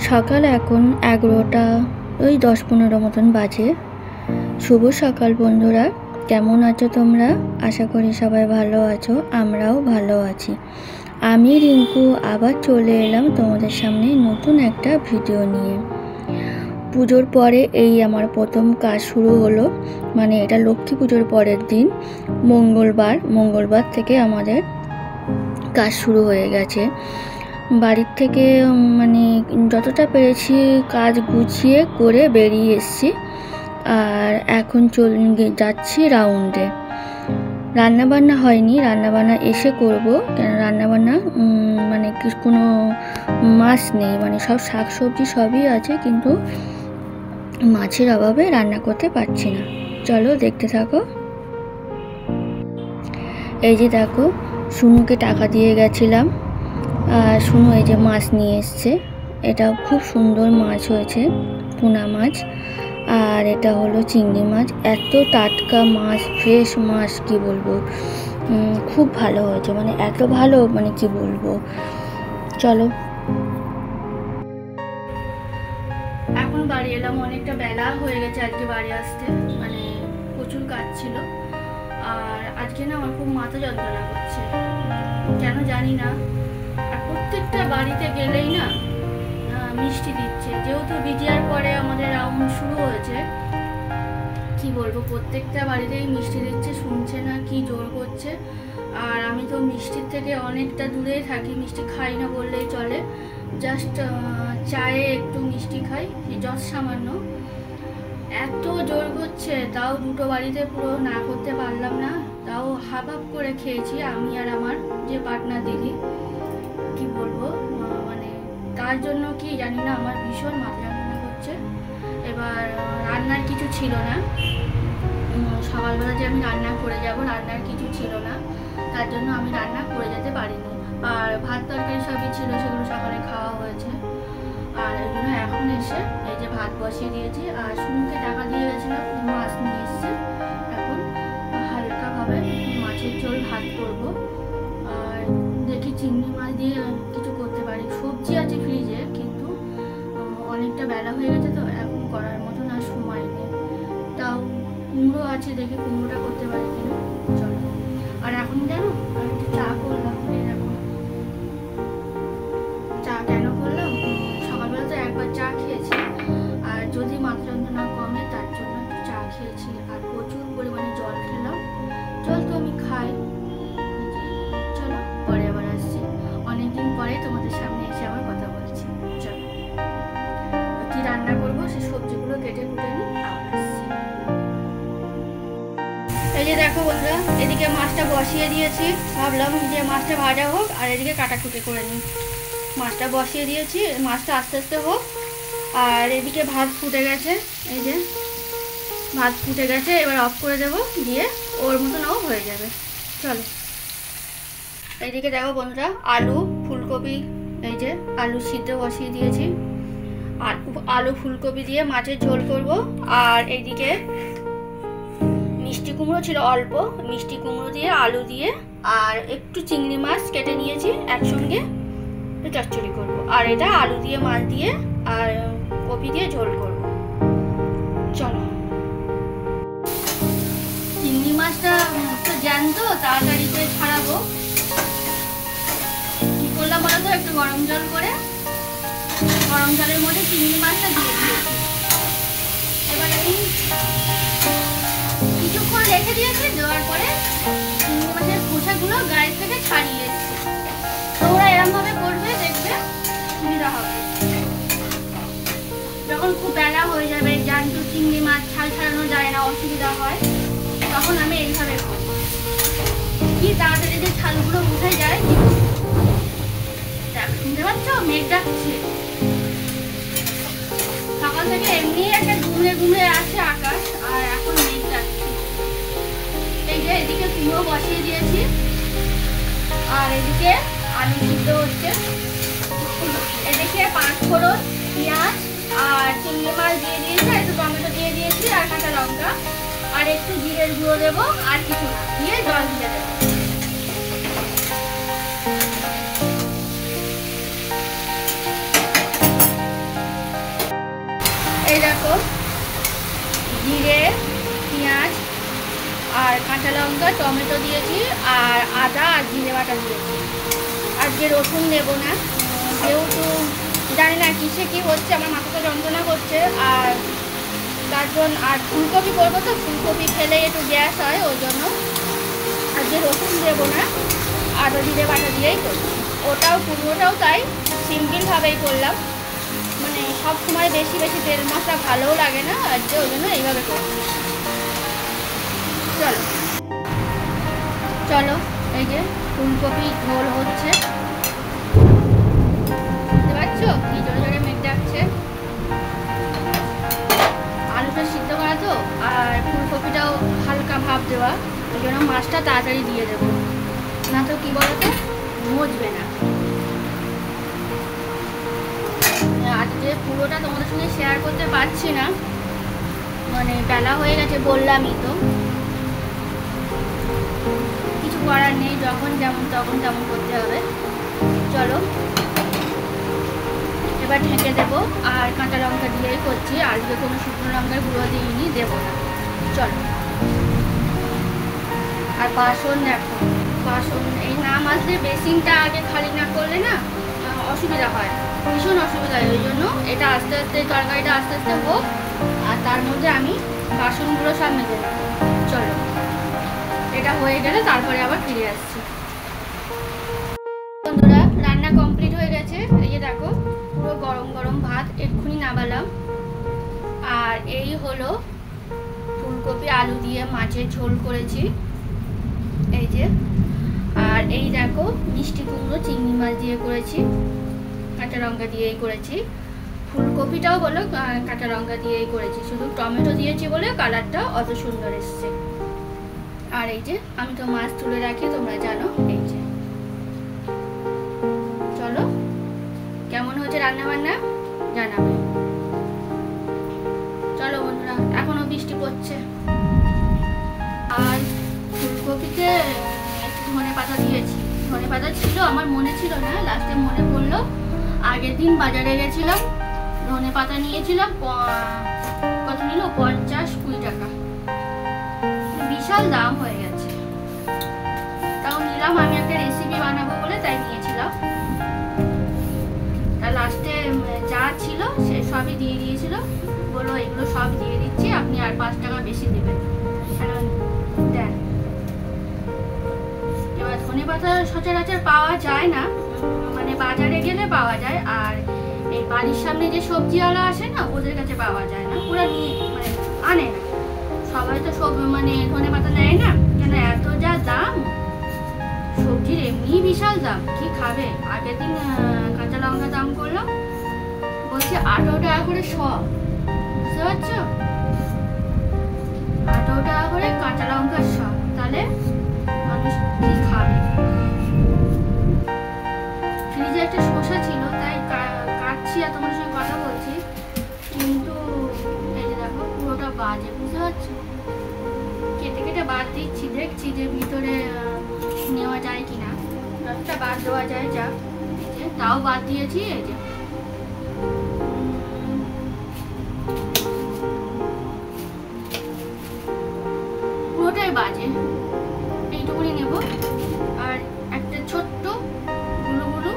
সকাল এখন 11টা ওই 10-15 মতন বাজে। শুভ সকাল বন্ধুরা, কেমন আছো তোমরা? আশা করি সবাই ভালো আছো, আমরাও ভালো আছি। আমি রিঙ্কু আবার চলে এলাম তোমাদের সামনে নতুন একটা ভিডিও নিয়ে। পুজোর পরে এই আমার প্রথম কাজ শুরু হলো, মানে এটা লক্ষ্মী পুজোর পরের দিন মঙ্গলবার থেকে আমাদের কাজ শুরু হয়ে গেছে। বাড়ির থেকে মানে যতটা পেরেছি কাজ গুছিয়ে করে বেরিয়ে এসেছি, আর এখন যাচ্ছি রাউন্ডে। রান্নাবান্না হয়নি, রান্নাবান্না এসে করব, কেন রান্নাবান্না মানে কোনো মাছ নেই, মানে সব শাকসবজি সবই আছে, কিন্তু মাছের অভাবে রান্না করতে পারছি না। চলো দেখতে থাকো। এই যে দেখো, সুনুকে টাকা দিয়ে গেছিলাম, আর সুনু এই যে মাছ নিয়ে এসছে। এটা খুব সুন্দর মাছ হয়েছে, পোনা মাছ, আর এটা হলো চিংড়ি মাছ। এত টাটকা মাছ, ফ্রেশ মাছ, কি বলবো, খুব ভালো হয়েছে, মানে এত ভালো, মানে কি বলবো। চলো, এখন বাড়ি এলাম, অনেকটা বেলা হয়ে গেছে আজকে বাড়ি আসতে, মানে প্রচুর কাজ ছিল। আর আজকে না আমার খুব মাথা যন্ত্রণা করছে, কেন জানি না। আর প্রত্যেকটা বাড়িতে গেলেই না মিষ্টি দিচ্ছে, যেহেতু বিজয়ার পরে আমাদের রাউন্ড শুরু হয়েছে। কি বলবো, প্রত্যেকটা বাড়িতেই মিষ্টি দিচ্ছে, শুনছে না, কি জোর করছে। আর আমি তো মিষ্টির থেকে অনেকটা দূরেই থাকি, মিষ্টি খাই না বললেই চলে। জাস্ট চায়ে একটু মিষ্টি খাই, যত সামান্য। এত জোর করছে, তাও দুটো বাড়িতে পুরো না করতে পারলাম না, তাও হাফ করে খেয়েছি আমি আর আমার যে পার্টনার দিদি। কি বলবো, মানে তার জন্য কি জানি না আমার ভীষণ মাথা যন্ত্রণা করছে। এবার রান্নার কিছু ছিল না, সকালবেলা যে আমি রান্না করে যাব, রান্নার কিছু ছিল না, তার জন্য আমি রান্না করে যেতে পারিনি। আর ভাত তরকারি সবই ছিল, সেগুলো সকালে খাওয়া হয়েছে। আর এই জন্য এখন এসে এই যে ভাত বসিয়ে দিয়েছি। আর সুনুকে টাকা দিয়ে গেছিলাম, মাছ নিয়ে এসছে। এখন হালকাভাবে মাছের ঝোল ভাত করবো, আর দেখি চিংড়ি মাছ দিয়ে কিছু করতে পারি। সবজি আছে ফ্রিজে, কিন্তু অনেকটা বেলা হয়ে গেছে তো এখন করার মতন আর সময় নেই। তাও কুমড়ো আছে, দেখি কুমড়োটা করতে পারি কিনা। চলো, আর এখন জানো আমি একটু চা করলাম। এরকম চা কেন করলাম, সকালবেলা তো একবার চা খেয়েছি, আর যদি মাথা যন্ত্রণা কমে তার জন্য একটু চা খেয়েছি, আর প্রচুর পরিমাণে জল খেলাম। জল তো আমি খাই। চলো, পরে আবার আসছি, অনেকদিন পরে তোমাদের সামনে এসে আবার কথা বলছি। চলো, কি রান্না করবো সে সবজিগুলো কেটে কুটে নিই, আবার আসছি। এই যে দেখো বন্ধুরা, এদিকে মাছটা বসিয়ে দিয়েছি, ভাবলাম যে মাছটা ভাজা হোক আর এদিকে কাটাকুটি করে নিই। মাছটা বসিয়ে দিয়েছি, মাছটা আস্তে আস্তে হোক। আর এদিকে ভাত ফুটে গেছে, এই যে ভাত ফুটে গেছে, এবার অফ করে দেবো, দিয়ে ওর মতন ও হয়ে যাবে। চলো, এইদিকে দেখো বন্ধুরা, আলু ফুলকপি, এই যে আলু সিদ্ধ বসিয়ে দিয়েছি। আর আলু ফুলকপি দিয়ে মাছের ঝোল করব। আর এইদিকে মিষ্টি কুমড়ো ছিল অল্প, মিষ্টি কুমড়ো দিয়ে আলু দিয়ে আর একটু চিংড়ি মাছ কেটে নিয়েছি, একসঙ্গে চচ্চড়ি করব। আর এটা আলু দিয়ে মাছ দিয়ে আর কপি দিয়ে ঝোল করব। চলো, চিংড়ি মাছটা তো জ্যান্ত, তাড়াতাড়ি করে ছাড়াবো। কি করলাম বলো তো, একটু গরম জল করে গরম জলের মধ্যে চিংড়ি মাছটা দিয়ে দিয়েছি। এবার আমি কিছুক্ষণ রেখে দিয়েছি, দেওয়ার পরে চিংড়ি মাছের খোসাগুলো গায়ে থেকে ছাড়িয়ে এসছে। তোমরা এরকম ভাবে করবে, দেখবে সুবিধা হবে। যখন খুব বেলা হয়ে যাবে, জ্যান্ত চিংড়ি মাছ ছাল ছাড়ানো যায় না, অসুবিধা হয়, তখন আমি এইভাবে করি। কি তাড়াতাড়ি যে ছালগুলো উঠে যায়। শুনতে পাচ্ছ, মেঘ ডাকছে। সকাল থেকে এমনি একটা ঘুমড়ে আছে আকাশ, আর এখন মেঘ ডাকছে। এই যে এদিকে কুমড়ো বসিয়ে দিয়েছি, আর এদিকে আলু সিদ্ধ হচ্ছে। এদিকে পাঁচফোড়ন, পেঁয়াজ আর চিংড়ি মাছ দিয়ে দিয়েছি, একটু টমেটো দিয়ে দিয়েছি, আর কাঁচা লঙ্কা, আর একটু জিরের গুঁড়ো দেবো, আর কিছু না দিয়ে জল দিয়ে দেবো। এই দেখো জিরে, পেঁয়াজ আর কাঁচা লঙ্কা, টমেটো দিয়েছি, আর আদা আর জিরে বাটা দিয়েছি। আজকে রসুন দেবো না, যেহেতু জানি না কিসে কি হচ্ছে, আমার মাথাটা যন্ত্রণা করছে। আর তার জন্য আর ফুলকপি করবো, তো ফুলকপি খেলে একটু গ্যাস হয়, ওই জন্য আজকে রসুন দেবো না, আদা জিরে বাটা দিয়েই করছি। ওটাও পুরোটাও তাই সিম্পলভাবেই করলাম, মানে সব সময় বেশি বেশি তেল মশলা ভালোও লাগে না, আজকে ওই জন্য এইভাবে করছি। চলো চলো, এই যে ফুলকপি ঝোল হচ্ছে, বুঝতে পারছো কি জোরে জোরে মেঘ ডাকছে। আলুটা সিদ্ধ করা তো, আর ফুলকপিটাও হালকা ভাপ দেওয়া, ওই জন্য মাছটা তাড়াতাড়ি দিয়ে দেবো, না তো কি বলতো মজবে না। আজকে পুরোটা তোমাদের সঙ্গে শেয়ার করতে পারছি না, মানে বেলা হয়ে গেছে বললামই তো, কিছু করার নেই, যখন যেমন তখন তেমন করতে হবে। চলো এবার ঢেকে দেবো, আর কাঁচা লঙ্কা দিয়েই করছি, আজকে কোনো শুকনো লঙ্কার গুঁড়ো দিইনি, দেবো না। চলো, আর বাসন দেখো, বাসন এই না মাজলে বেসিনটা আগে খালি না করলে না অসুবিধা হয়, ভীষণ অসুবিধা হয়। ওই জন্য এটা আস্তে আস্তে তরকারিটা আস্তে আস্তে হোক, আর তার মধ্যে আমি বাসনগুলো সব মেজে নেব। চলো এটা হয়ে গেলে তারপরে আবার ফিরে আসছি। বন্ধুরা রান্না কমপ্লিট হয়ে গেছে, এই যে দেখো পুরো গরম গরম ভাত এক্ষুনি নামালাম, আর এই হলো ফুলকপি আলু দিয়ে মাছের ঝোল করেছি, এই যে। আর এই দেখো মিষ্টি কুমড়ো চিংড়ি মাছ দিয়ে করেছি, কাঁচা লঙ্কা দিয়েই করেছি। ফুলকপিটাও বলো কাঁচা লঙ্কা দিয়েই করেছি, শুধু টমেটো দিয়েছি বলে কালারটা অত সুন্দর এসছে। আর এই যে আমি তো মাছ তুলে রাখি, তোমরা জানো, এই যে। চলো কেমন হয়েছে রান্না বান্না জানাবে। চলো বন্ধুরা, এখনো বৃষ্টি পড়ছে, আর ফুলকপিতে একটু ধনে পাতা দিয়েছি। ধনে পাতা ছিল, আমার মনে ছিল না, লাস্টে মনে পড়লো। আগের দিন বাজারে গেছিলাম, ধনে পাতা নিয়েছিলাম, কত নিল 50-20 টাকা, বিশাল দাম হয়ে গেছে। তাও নিলাম, আমি একটা রেসিপি বানাবো বলে তাই নিয়েছিলাম। তার লাস্টে যা ছিল সে সবই দিয়ে দিয়েছিল, বললো এগুলো সব দিয়ে দিচ্ছি, আপনি আর 5 টাকা বেশি দেবেন, দেন। এবার ধনে পাতা সচরাচর পাওয়া যায় না, মানে বাজারে গেলে পাওয়া যায়, আর এই বাড়ির সামনে যে সবজিওয়ালা আসে না, ওদের কাছে পাওয়া যায় না, ওরা নিয়ে মানে আনে না। সবাই তো সব মানে ধনে পাতা নেয় না, কেন এত যা দাম সবজির, এমনি বিশাল দাম, কি খাবে। আগের দিন কাঁচা লঙ্কা দাম করলো, বলছে 18 টাকা করে শ, বুঝতে পারছো, 18 টাকা করে কাঁচা লঙ্কার শ, তাহলে মানুষ কি খাবে। ফ্রিজে একটা শসা ছিল, তাই কাটছি আর তোমার সঙ্গে কথা বলছি, কিন্তু এই যে দেখো পুরোটা বাজে, বুঝতে পারছো, কেটে কেটে বাদ দিচ্ছি, দেখছি যে ভিতরে নেওয়া যায় কিনা, রসটা বাদ দেওয়া যায়, যা তাও বাদ দিয়েছি। এই যে পুরোটাই বাজে, এইটুকুনি নেব, আর একটা ছোট্ট গুলো গুলো।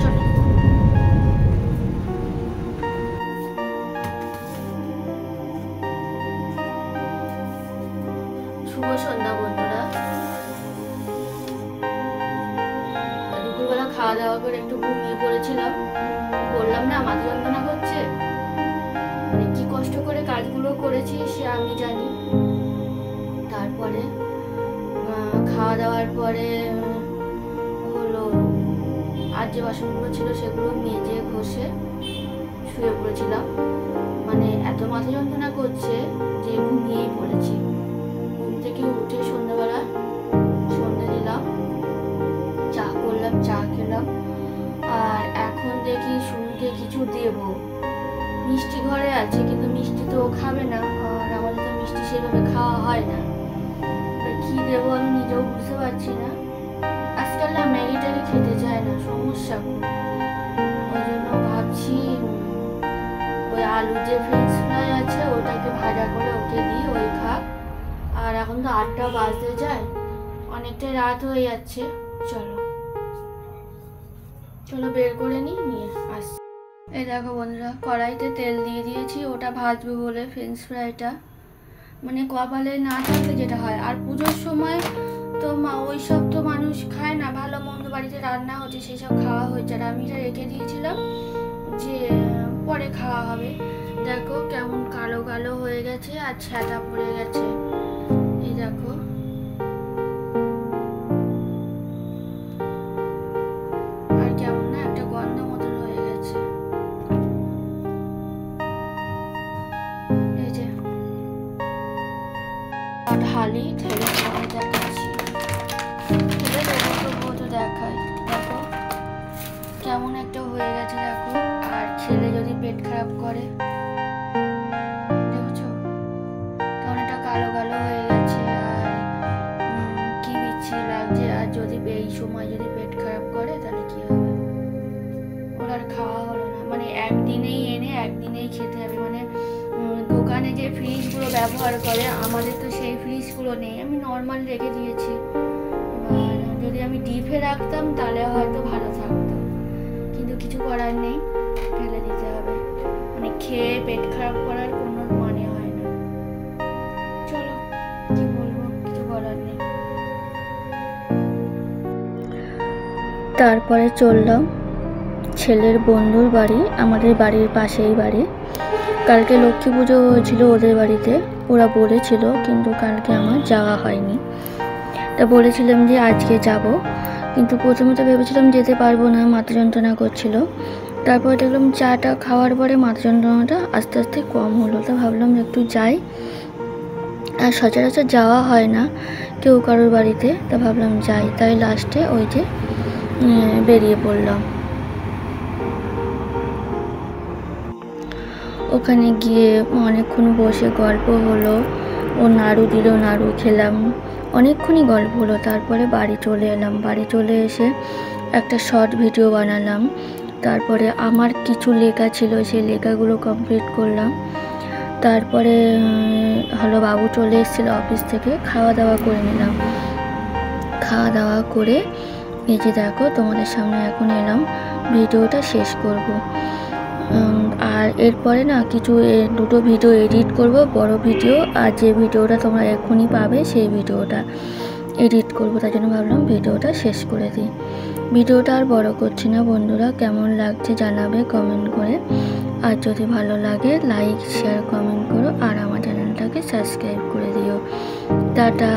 চলো শুভ সন্ধ্যা বন্ধুরা। দুপুরবেলা খাওয়া দাওয়া করে একটু ঘুমিয়ে পড়েছিলাম, বললাম না মাথা যন্ত্রণা করছে, মানে কি কষ্ট করে কাজগুলো করেছি সে আমি জানি। তারপরে খাওয়া দাওয়ার পরে হলো, আর যে বাসনগুলো ছিল সেগুলো মেজে ঘষে শুয়ে পড়েছিলাম, মানে এত মাথা যন্ত্রণা করছে যে ঘুমিয়েই পড়েছি। ঘুম থেকে উঠে সন্ধ্যাবেলা সন্ধ্যে দিলাম, চা করলাম, চা খেলাম, আর এখন দেখি শুনতে কিছু দেব। মিষ্টি ঘরে আছে, কিন্তু মিষ্টি তো খাবে না, আর আমাদের তো মিষ্টি সেভাবে খাওয়া হয় না, কি দেবো আমি নিজেও বুঝতে পারছি না। আজকাল না ম্যাগি ট্যাগি খেতে চায় না, সমস্যা খুব, ওই জন্য ভাবছি আলুর যে ফ্রেঞ্চ ফ্রাই আছে ওটাকে ভাজা করে ওকে দিই, ওই খাক। আর এখন তো 8টা বাজতে যায়, অনেকটা রাত হয়ে যাচ্ছে। চলো চলো বের করে নিয়ে আসছি। এই দেখো বন্ধুরা, কড়াইতে তেল দিয়ে দিয়েছি, ওটা ভাজবো বলে ফ্রেঞ্চ ফ্রাইটা। মানে কপালে না থাকলে যেটা হয়। আর পুজোর সময় তো ওই সব তো মানুষ খায় না, ভালো মন্দ বাড়িতে রান্না হচ্ছে সেই সব খাওয়া হয়েছে। আর আমি এটা রেখে দিয়েছিলাম যে পরে খাওয়া হবে। দেখো কেমন কালো কালো হয়ে গেছে আর ছ্যাঁটা পড়ে গেছে। এই দেখো আর কেমন না একটা গন্ধ মতন হয়ে গেছে। এই যে ঢালি ঢেলে পরে দেখাচ্ছি, ঢেলে দেবো তো দেখাই। দেখো কেমন একটা হয়ে গেছে দেখো। আর খেলে যদি পেট খারাপ করে, দেখছো কেমন একটা কালো কালো হয়ে গেছে আর কি বিচ্ছিরি লাগছে। আর যদি এই সময় যদি পেট খারাপ করে তাহলে কি হবে? ওর আর খাওয়া হলো না। মানে একদিনেই এনে একদিনেই খেতে হবে। মানে দোকানে যে ফ্রিজগুলো ব্যবহার করে, আমাদের তো সেই ফ্রিজগুলো নেই, আমি নর্মাল রেখে দিয়েছি। আর যদি আমি ডিপে রাখতাম তাহলে হয়তো ভালো থাকতো, কিন্তু কিছু করার নেই, ফেলে দিতে হবে। মানে খেয়ে পেট খারাপ করার কোনো মানে হয় না। চলো কি বলবো, কিছু করার নেই। তারপরে চললাম ছেলের বন্ধুর বাড়ি, আমাদের বাড়ির পাশেই বাড়ি। কালকে লক্ষ্মী পুজো হয়েছিল ওদের বাড়িতে, ওরা বলেছিল, কিন্তু কালকে আমার যাওয়া হয়নি। তা বলেছিলাম যে আজকে যাব, কিন্তু প্রথমে তো ভেবেছিলাম যেতে পারবো না, মাথা যন্ত্রণা করছিল। তারপরে দেখলাম চাটা খাওয়ার পরে মাথা যন্ত্রণাটা আস্তে আস্তে কম হলো। তা ভাবলাম একটু যাই, আর সচরাচর যাওয়া হয় না কেউ কারোর বাড়িতে, তা ভাবলাম যাই। তাই লাস্টে ওই যে বেরিয়ে পড়লাম। ওখানে গিয়ে অনেকক্ষণ বসে গল্প হলো, ও নাড়ু দিল, নাড়ু খেলাম, অনেকক্ষণই গল্প হলো। তারপরে বাড়ি চলে এলাম। বাড়ি চলে এসে একটা শর্ট ভিডিও বানালাম। তারপরে আমার কিছু লেখা ছিল, সেই লেখাগুলো কমপ্লিট করলাম। তারপরে হলো বাবু চলে এসেছিলো অফিস থেকে, খাওয়া দাওয়া করে নিলাম। খাওয়া দাওয়া করে এই যে দেখো তোমাদের সামনে এখন এলাম, ভিডিওটা শেষ করব। আর এরপরে না দুটো ভিডিও এডিট করব, বড় ভিডিও। আর যে ভিডিওটা তোমরা এখনই পাবে সেই ভিডিওটা এডিট করব, তার জন্য ভাবলাম ভিডিওটা শেষ করে দিই। ভিডিওটা আর বড় করছি না বন্ধুরা, কেমন লাগছে জানাবে কমেন্ট করে। আর যদি ভালো লাগে লাইক শেয়ার কমেন্ট করো, আর আমার চ্যানেলটাকে সাবস্ক্রাইব করে দিও। টাটা।